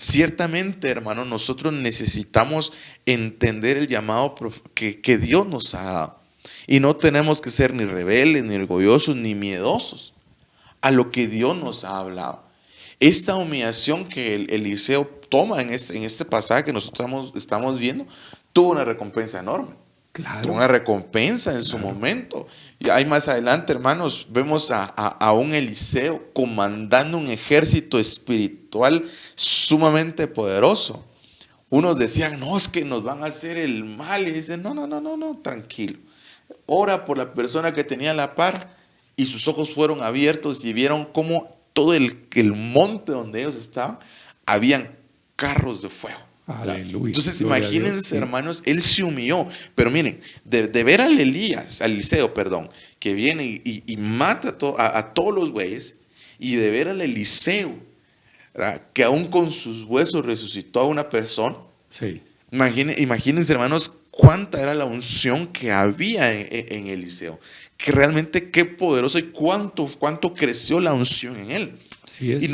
Ciertamente, hermano, nosotros necesitamos entender el llamado que Dios nos ha dado. Y no tenemos que ser ni rebeldes, ni orgullosos, ni miedosos a lo que Dios nos ha hablado. Esta humillación que Eliseo toma en este pasaje que nosotros estamos viendo, tuvo una recompensa enorme. Claro. Tuvo una recompensa en su momento. Y ahí más adelante, hermanos, vemos a un Eliseo comandando un ejército espiritual sumamente poderoso. Unos decían, no, es que nos van a hacer el mal. Y dicen, no, tranquilo. Ora por la persona que tenía a la par, y sus ojos fueron abiertos y vieron cómo todo el monte donde ellos estaban, habían carros de fuego. Aleluya. Entonces imagínense, hermanos, él se humilló. Pero miren, de ver al Eliseo, que viene y mata a todos los güeyes, y de ver al Eliseo, ¿verdad?, que aún con sus huesos resucitó a una persona. Sí. Imagínense, hermanos, cuánta era la unción que había en Eliseo. Que realmente qué poderoso y cuánto creció la unción en él. Así es. Y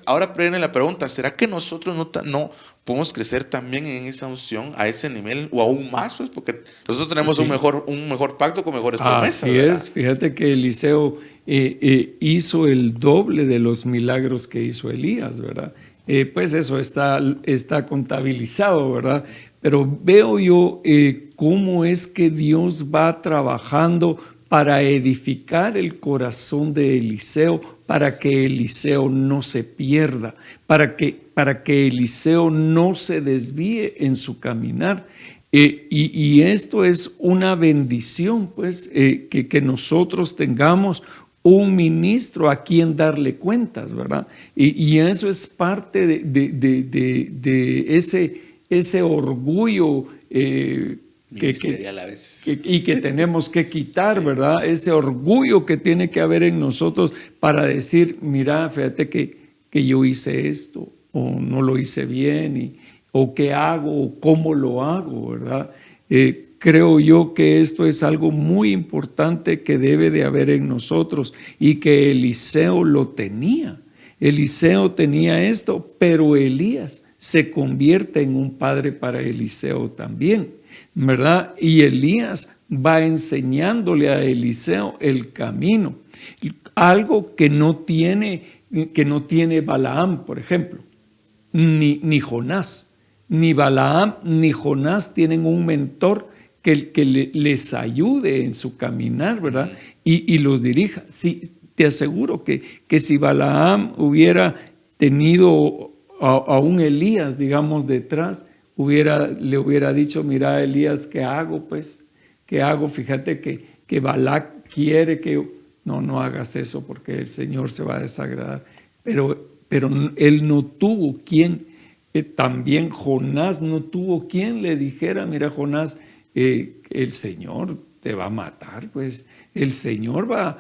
ahora viene la pregunta, ¿será que nosotros no podemos crecer también en esa unción a ese nivel o aún más? Pues porque nosotros tenemos Sí. un mejor pacto con mejores promesas. Así ¿Verdad? es, fíjate que Eliseo hizo el doble de los milagros que hizo Elías, ¿verdad? Pues eso está contabilizado, ¿verdad? Pero veo yo cómo es que Dios va trabajando para edificar el corazón de Eliseo, para que Eliseo no se pierda, para que Eliseo no se desvíe en su caminar. Y esto es una bendición, pues, que nosotros tengamos un ministro a quien darle cuentas, ¿verdad? Y eso es parte de ese orgullo Ministerial a veces. y que tenemos que quitar, Sí. ¿verdad? Ese orgullo que tiene que haber en nosotros para decir, mira, fíjate que yo hice esto o no lo hice bien o qué hago o cómo lo hago, ¿verdad? Creo yo que esto es algo muy importante que debe de haber en nosotros y que Eliseo lo tenía. Eliseo tenía esto, pero Elías se convierte en un padre para Eliseo también, ¿verdad? Y Elías va enseñándole a Eliseo el camino, algo que no tiene Balaam, por ejemplo, ni Jonás. Ni Balaam ni Jonás tienen un mentor que les ayude en su caminar, ¿verdad? Y los dirija. Sí, te aseguro que si Balaam hubiera tenido a un Elías, digamos, detrás, le hubiera dicho, mira, Elías, ¿qué hago, pues? ¿Qué hago? Fíjate que Balac quiere que no hagas eso porque el Señor se va a desagradar. Pero él no tuvo quien... también Jonás no tuvo quien le dijera, mira, Jonás, el Señor te va a matar, pues el Señor va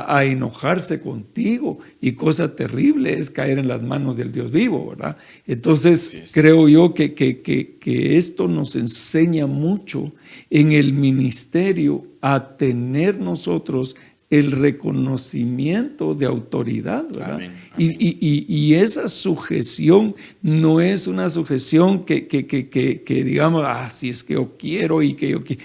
a enojarse contigo y cosa terrible es caer en las manos del Dios vivo, ¿verdad? Entonces creo yo que esto nos enseña mucho en el ministerio a tener nosotros el reconocimiento de autoridad, ¿verdad? Amén, amén. Y esa sujeción no es una sujeción que digamos, si es que yo quiero y que yo quiero.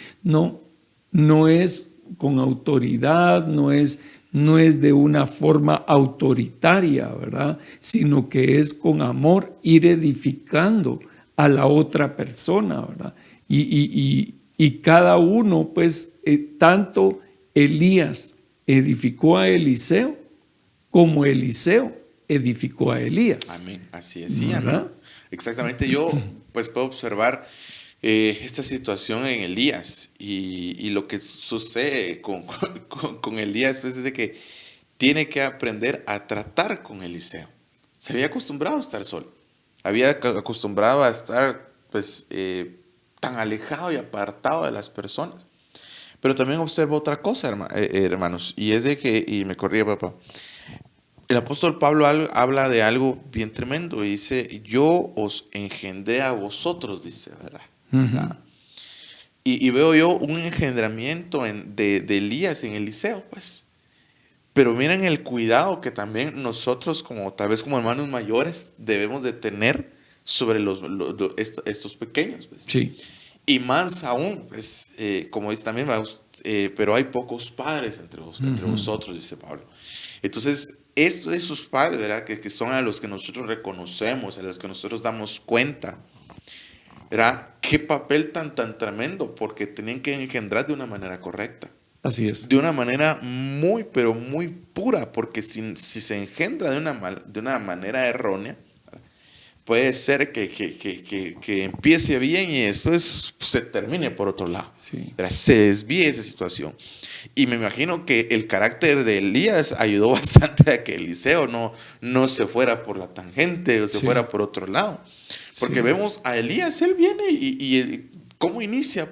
No es con autoridad, no es de una forma autoritaria, ¿verdad? Sino que es con amor ir edificando a la otra persona, ¿verdad? Y cada uno, pues, tanto Elías edificó a Eliseo, como Eliseo edificó a Elías. Amén, así es, sí, amén. Exactamente, yo pues puedo observar esta situación en Elías y lo que sucede con Elías pues, es de que tiene que aprender a tratar con Eliseo. Se había acostumbrado a estar solo, había acostumbrado a estar pues tan alejado y apartado de las personas. Pero también observo otra cosa, hermanos, y es de que, y me corría papá, el apóstol Pablo habla de algo bien tremendo y dice, yo os engendré a vosotros, dice, ¿verdad? Uh-huh. Y veo yo un engendramiento de Elías en Eliseo, pues. Pero miren el cuidado que también nosotros, tal vez como hermanos mayores, debemos de tener sobre estos pequeños, pues. Sí. Y más aún, pues, como dice también, pero hay pocos padres entre vosotros, dice Pablo. Entonces, esto de sus padres, ¿verdad? Que son a los que nosotros reconocemos, a los que nosotros damos cuenta, ¿verdad? Qué papel tan tremendo, porque tenían que engendrar de una manera correcta. Así es. De una manera muy, pero muy pura, porque si se engendra de una manera errónea, puede ser que empiece bien y después se termine por otro lado. Sí. Se desvíe esa situación. Y me imagino que el carácter de Elías ayudó bastante a que Eliseo no se fuera por la tangente o se fuera por otro lado. Porque vemos a Elías, él viene y ¿cómo inicia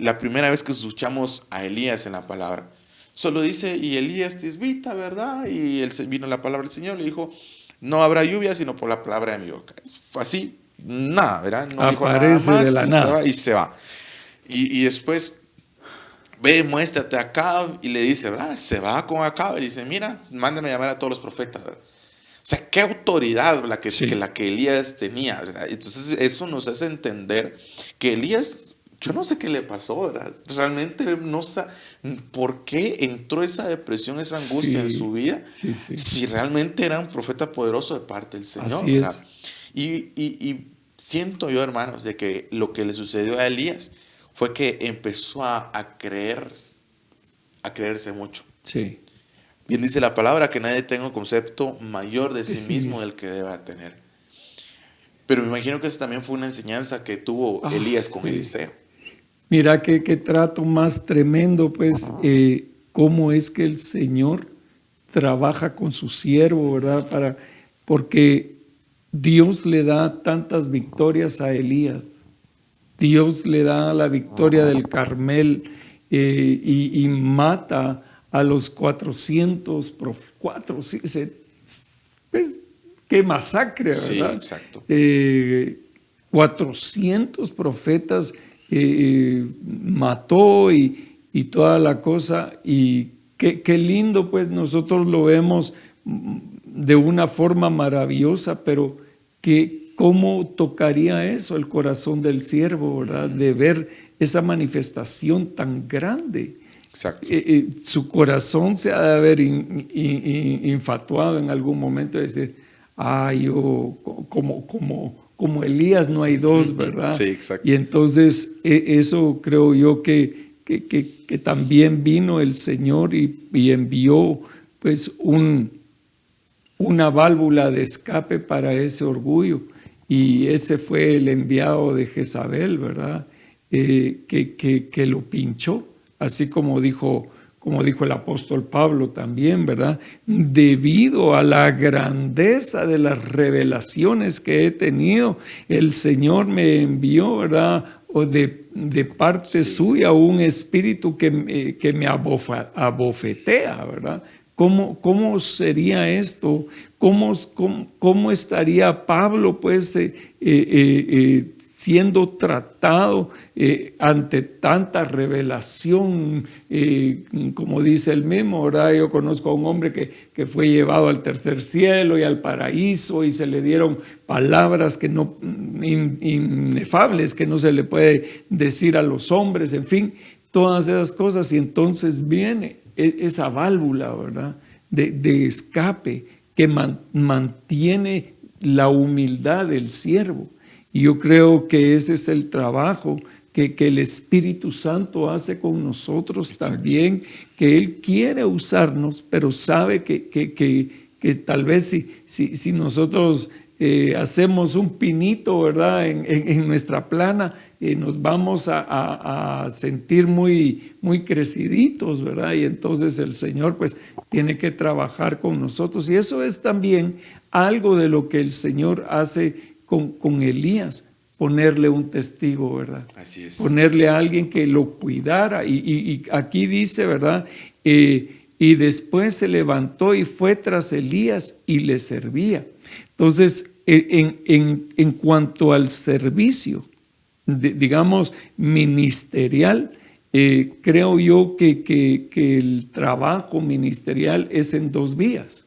la primera vez que escuchamos a Elías en la palabra? Solo dice, y Elías tisbita, ¿verdad? Y vino la palabra del Señor, le dijo, no habrá lluvia sino por la palabra de mi boca. Fue así, nada, ¿verdad? No dijo nada más de la nada. y se va. Y después ve, muéstrate a Acab, y le dice, ¿verdad? Se va con Acab y dice, mira, mándame a llamar a todos los profetas, ¿verdad? O sea, qué autoridad Sí. la que Elías tenía, ¿verdad? Entonces eso nos hace entender que Elías, yo no sé qué le pasó, ¿verdad? Realmente no sé por qué entró esa depresión, esa angustia en su vida, Sí, sí. si realmente era un profeta poderoso de parte del Señor, Así ¿verdad? es. Y siento yo, hermanos, de que lo que le sucedió a Elías fue que empezó a creerse mucho. Sí. Bien dice la palabra que nadie tenga un concepto mayor de De sí sí mismo mismo. del que deba tener. Pero me imagino que esa también fue una enseñanza que tuvo Elías con Sí. Eliseo. Mira qué trato más tremendo, pues, cómo es que el Señor trabaja con su siervo, ¿verdad? Porque Dios le da tantas victorias a Elías. Dios le da la victoria del Carmel, y mata a los 400, pues, qué masacre, Sí, ¿verdad? exacto. 400 profetas mató, y toda la cosa, y qué lindo, pues nosotros lo vemos de una forma maravillosa, pero cómo tocaría eso el corazón del siervo, ¿verdad? De ver esa manifestación tan grande. Exacto. Su corazón se ha de haber infatuado en algún momento, de decir, yo como Elías no hay dos, ¿verdad? Sí, Y exacto. entonces eso creo yo que también vino el Señor y envió pues una válvula de escape para ese orgullo, y ese fue el enviado de Jezabel, ¿verdad? Que lo pinchó, así como dijo el apóstol Pablo también, ¿verdad? Debido a la grandeza de las revelaciones que he tenido, el Señor me envió, ¿verdad? O de parte Sí. suya un espíritu que me abofetea, ¿verdad? ¿Cómo sería esto? ¿Cómo estaría Pablo, pues, siendo tratado ante tanta revelación? Como dice el mismo, ¿verdad? Yo conozco a un hombre que fue llevado al tercer cielo y al paraíso, y se le dieron palabras que no, inefables, que no se le puede decir a los hombres, en fin, todas esas cosas, y entonces viene esa válvula, ¿verdad? De escape que mantiene la humildad del siervo. Y yo creo que ese es el trabajo que el Espíritu Santo hace con nosotros Exacto. también, que Él quiere usarnos, pero sabe que tal vez si nosotros hacemos un pinito, ¿verdad? En nuestra plana, nos vamos a sentir muy creciditos, ¿verdad? Y entonces el Señor pues tiene que trabajar con nosotros. Y eso es también algo de lo que el Señor hace con Elías, ponerle un testigo, ¿verdad? Así es. Ponerle a alguien que lo cuidara. Y aquí dice, ¿verdad? Y después se levantó y fue tras Elías y le servía. Entonces, en cuanto al servicio, digamos, ministerial, creo yo que el trabajo ministerial es en dos vías.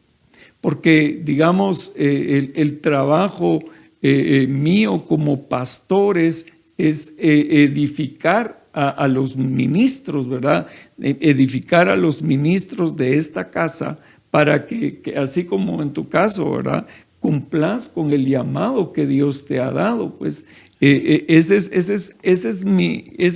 Porque, digamos, el trabajo mío como pastores es edificar a los ministros, ¿verdad? Edificar a los ministros de esta casa para que así como en tu caso, ¿verdad? Cumplas con el llamado que Dios te ha dado, pues. Ese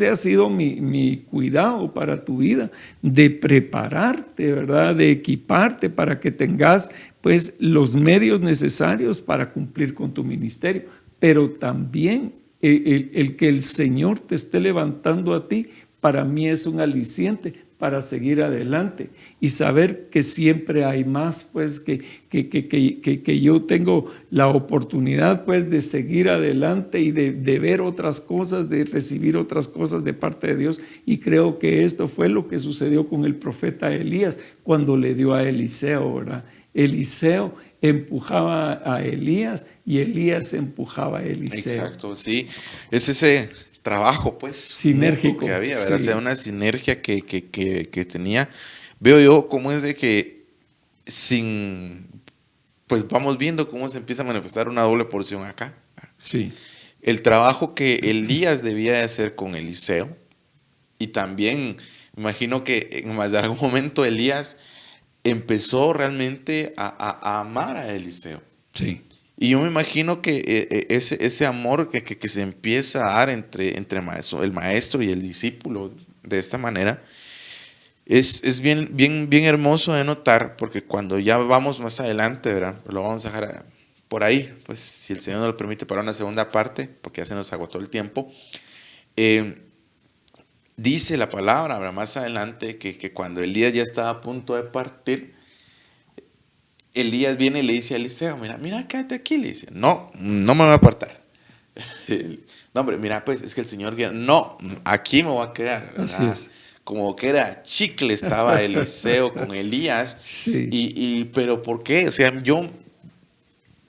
ha sido mi cuidado para tu vida, de prepararte, ¿verdad? De equiparte para que tengas pues los medios necesarios para cumplir con tu ministerio, pero también el que el Señor te esté levantando a ti, para mí es un aliciente para seguir adelante y saber que siempre hay más, pues que yo tengo la oportunidad pues de seguir adelante y de ver otras cosas, de recibir otras cosas de parte de Dios. Y creo que esto fue lo que sucedió con el profeta Elías cuando le dio a Eliseo, ¿verdad? Eliseo empujaba a Elías y Elías empujaba a Eliseo. Exacto, sí. Es ese trabajo, pues, sinérgico que había, sí. ¿verdad? O sea, una sinergia que tenía. Veo yo cómo es de que pues vamos viendo cómo se empieza a manifestar una doble porción acá. Sí. El trabajo que Elías debía de hacer con Eliseo, y también me imagino que en más de algún momento Elías empezó realmente a amar a Eliseo. Sí. Y yo me imagino que ese amor que se empieza a dar entre el maestro y el discípulo de esta manera es bien hermoso de notar, porque cuando ya vamos más adelante, ¿verdad? Lo vamos a dejar por ahí, pues si el Señor nos lo permite, para una segunda parte, porque ya se nos agotó el tiempo. Dice la palabra, ¿verdad? Más adelante, que cuando Elías ya estaba a punto de partir, Elías viene y le dice a Eliseo, mira, quédate aquí, le dice, no me voy a apartar. No, hombre, mira, pues es que el Señor, no, aquí me voy a quedar, ¿verdad? Así es. Como que era chicle estaba Eliseo con Elías. Sí. Pero ¿por qué? O sea, yo,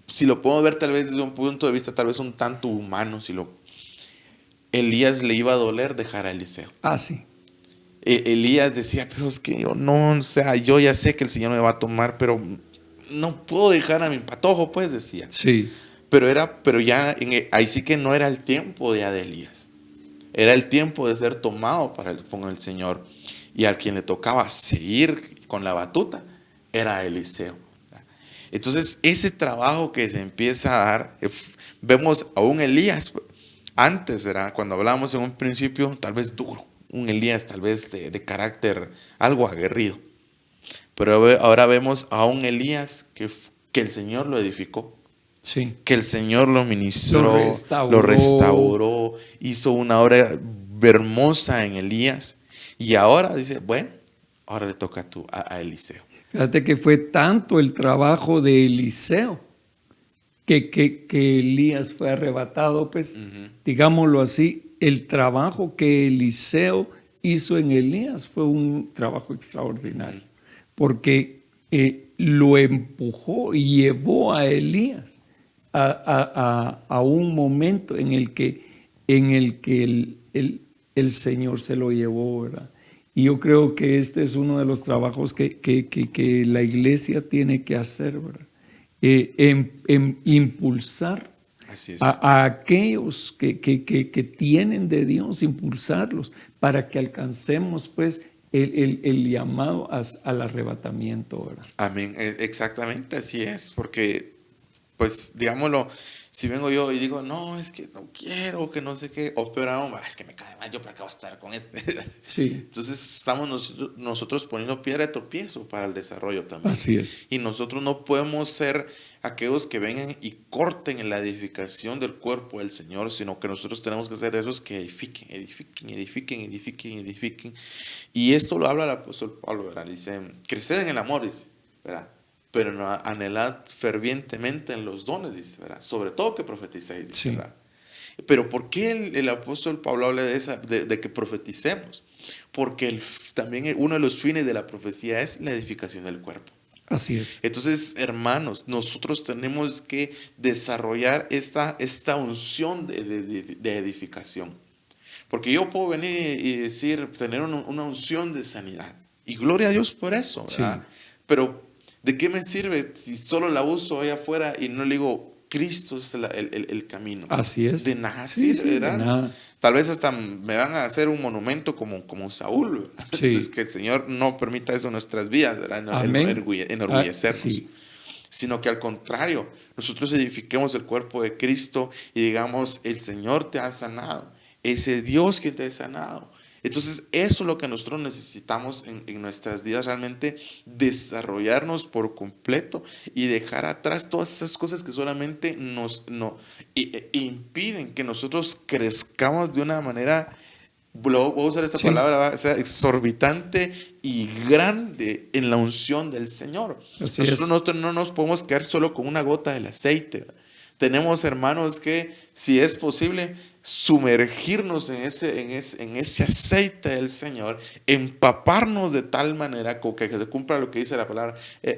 si lo podemos ver tal vez desde un punto de vista tal vez un tanto humano, Elías le iba a doler dejar a Eliseo. Sí. Elías decía, pero es que yo no, o sea, yo ya sé que el Señor me va a tomar, pero no puedo dejar a mi patojo, pues decía. Sí. Pero ya ahí sí que no era el tiempo ya de Elías. Era el tiempo de ser tomado con el Señor. Y a quien le tocaba seguir con la batuta era Eliseo. Entonces, ese trabajo que se empieza a dar, vemos a un Elías antes, ¿verdad? Cuando hablábamos en un principio, tal vez duro. Un Elías tal vez de carácter algo aguerrido. Pero ahora vemos a un Elías que el Señor lo edificó. Sí. Que el Señor lo ministró, lo restauró, hizo una obra hermosa en Elías. Y ahora dice, bueno, ahora le toca a Eliseo. Fíjate que fue tanto el trabajo de Eliseo que Elías fue arrebatado, pues, digámoslo así, el trabajo que Eliseo hizo en Elías fue un trabajo extraordinario, porque lo empujó y llevó a Elías a un momento en el que el Señor se lo llevó, ¿verdad? Y yo creo que este es uno de los trabajos que la iglesia tiene que hacer, ¿verdad? Impulsar a aquellos que tienen de Dios, impulsarlos para que alcancemos pues el llamado al arrebatamiento, ¿verdad? Amén, exactamente así es, porque pues digámoslo, si vengo yo y digo, no, es que no quiero, que no sé qué, o peor aún, es que me cae mal, yo para qué voy a estar con este. Sí. Entonces estamos nosotros poniendo piedra de tropiezo para el desarrollo también. Así es. Y nosotros no podemos ser aquellos que vengan y corten en la edificación del cuerpo del Señor, sino que nosotros tenemos que ser esos que edifiquen. Y esto lo habla el apóstol Pablo, ¿verdad? Dice, creced en el amor, dice, ¿verdad? Pero no anhelad fervientemente en los dones, dice, ¿verdad? Sobre todo que profeticéis, dice, sí. ¿verdad? Pero ¿por qué el apóstol Pablo habla de que profeticemos? Porque también uno de los fines de la profecía es la edificación del cuerpo. Así es. Entonces, hermanos, nosotros tenemos que desarrollar esta unción de edificación. Porque yo puedo venir y decir, tener una unción de sanidad. Y gloria a Dios por eso, ¿verdad? Sí. Pero ¿de qué me sirve si solo la uso allá afuera y no le digo, Cristo es el camino? Así es. De nada sí, sirve, ¿verdad? De nada. Tal vez hasta me van a hacer un monumento como Saúl. Sí. Entonces, que el Señor no permita eso en nuestras vidas, ¿verdad? Enorgullecernos. Sí. Sino que al contrario, nosotros edifiquemos el cuerpo de Cristo y digamos, el Señor te ha sanado. Ese Dios que te ha sanado. Entonces, eso es lo que nosotros necesitamos en nuestras vidas, realmente desarrollarnos por completo y dejar atrás todas esas cosas que solamente nos impiden que nosotros crezcamos de una manera, voy a usar esta palabra, o sea, exorbitante y grande en la unción del Señor. Nosotros no nos podemos quedar solo con una gota del aceite. Tenemos hermanos que, si es posible, sumergirnos en ese aceite del Señor, empaparnos de tal manera que se cumpla lo que dice la palabra.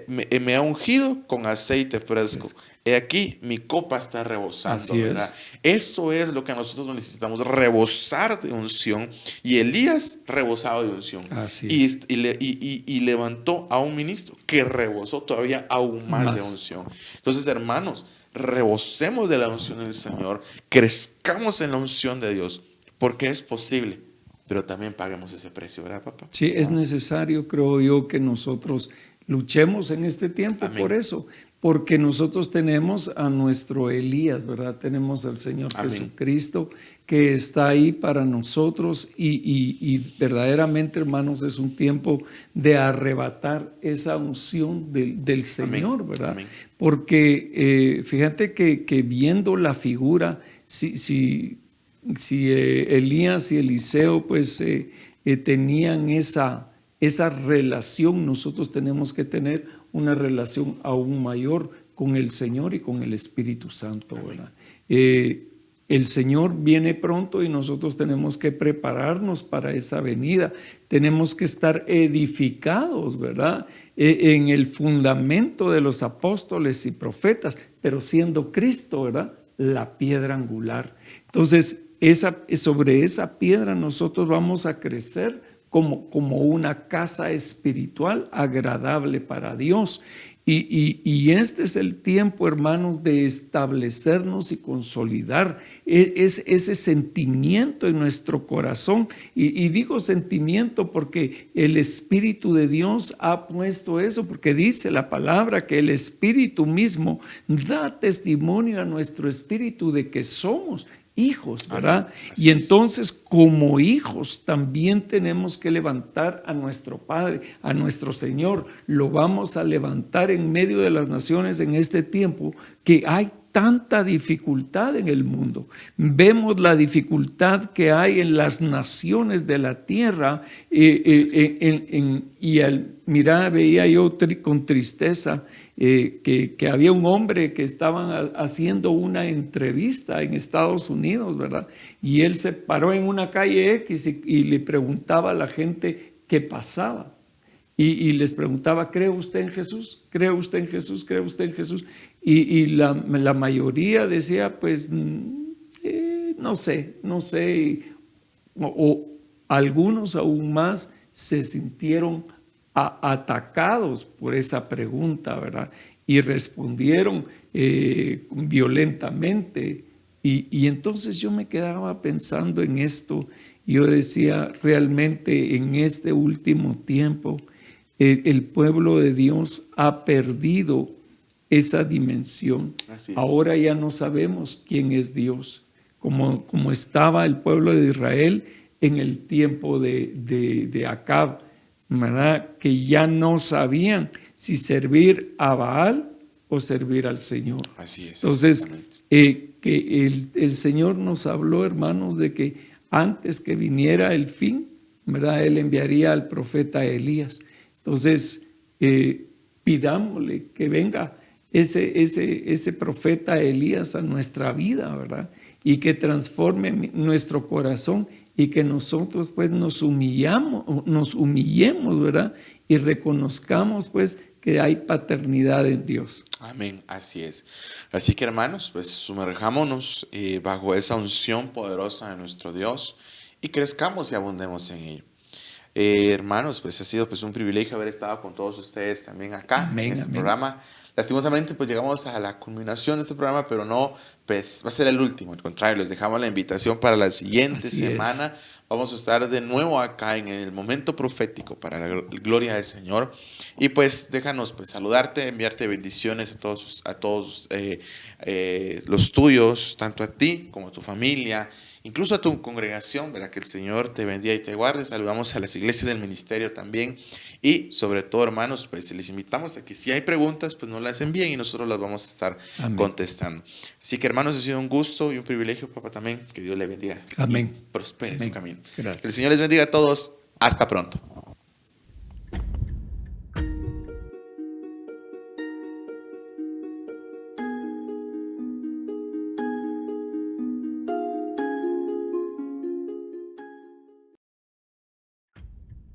Me ha ungido con aceite fresco. He aquí, mi copa está rebosando, ¿verdad? Eso es lo que nosotros necesitamos, rebosar de unción. Y Elías rebosaba de unción. Y levantó a un ministro que rebosó todavía aún más de unción. Entonces, hermanos, rebosemos de la unción del Señor, crezcamos en la unción de Dios, porque es posible, pero también paguemos ese precio, ¿verdad, papá? Sí, es necesario, creo yo, que nosotros luchemos en este tiempo. Amén. Por eso, porque nosotros tenemos a nuestro Elías, ¿verdad? Tenemos al Señor Amén. Jesucristo que está ahí para nosotros y verdaderamente, hermanos, es un tiempo de arrebatar esa unción del Señor, Amén. ¿Verdad? Amén. Porque fíjate que viendo la figura, si Elías y Eliseo pues tenían esa relación, nosotros tenemos que tener una relación aún mayor con el Señor y con el Espíritu Santo, ¿verdad? El Señor viene pronto y nosotros tenemos que prepararnos para esa venida. Tenemos que estar edificados, ¿verdad? En el fundamento de los apóstoles y profetas, pero siendo Cristo, ¿verdad? La piedra angular. Entonces, sobre esa piedra nosotros vamos a crecer como una casa espiritual agradable para Dios. Y este es el tiempo, hermanos, de establecernos y consolidar ese sentimiento en nuestro corazón. Y digo sentimiento porque el Espíritu de Dios ha puesto eso, porque dice la palabra que el Espíritu mismo da testimonio a nuestro espíritu de que somos hijos, ¿verdad? Y entonces como hijos también tenemos que levantar a nuestro Padre, a nuestro Señor. Lo vamos a levantar en medio de las naciones en este tiempo que hay tanta dificultad en el mundo. Vemos la dificultad que hay en las naciones de la tierra y al mirar veía yo con tristeza que había un hombre que estaban haciendo una entrevista en Estados Unidos, ¿verdad? Y él se paró en una calle X y le preguntaba a la gente qué pasaba. Y les preguntaba, ¿cree usted en Jesús? ¿Cree usted en Jesús? ¿Cree usted en Jesús? Y la mayoría decía, pues, no sé. O algunos aún más se sintieron atacados por esa pregunta, ¿verdad? Y respondieron violentamente. Y entonces yo me quedaba pensando en esto. Yo decía, realmente en este último tiempo, el pueblo de Dios ha perdido esa dimensión. Ahora ya no sabemos quién es Dios, como estaba el pueblo de Israel en el tiempo de Acab, ¿verdad? Que ya no sabían si servir a Baal o servir al Señor. Así es. Entonces, que el Señor nos habló, hermanos, de que antes que viniera el fin, ¿verdad? Él enviaría al profeta Elías. Entonces, pidámosle que venga ese profeta Elías a nuestra vida, ¿verdad? Y que transforme nuestro corazón y que nosotros pues nos humillemos, ¿verdad? Y reconozcamos pues que hay paternidad en Dios. Amén, así es. Así que hermanos, pues sumerjámonos bajo esa unción poderosa de nuestro Dios y crezcamos y abundemos en ello. Hermanos, pues ha sido pues un privilegio haber estado con todos ustedes también acá en este programa. Lastimosamente pues llegamos a la culminación de este programa, pero no, pues va a ser el último. Al contrario, les dejamos la invitación para la siguiente semana. Vamos a estar de nuevo acá en el momento profético para la gloria del Señor. Y pues déjanos pues saludarte, enviarte bendiciones a todos los tuyos, tanto a ti como a tu familia, incluso a tu congregación, ¿verdad? Que el Señor te bendiga y te guarde. Saludamos a las iglesias del ministerio también. Y sobre todo, hermanos, pues les invitamos a que si hay preguntas, pues nos las envíen y nosotros las vamos a estar contestando. Así que, hermanos, ha sido un gusto y un privilegio, papá, también. Que Dios le bendiga. Amén. Y prospere su camino. Gracias. Que el Señor les bendiga a todos. Hasta pronto.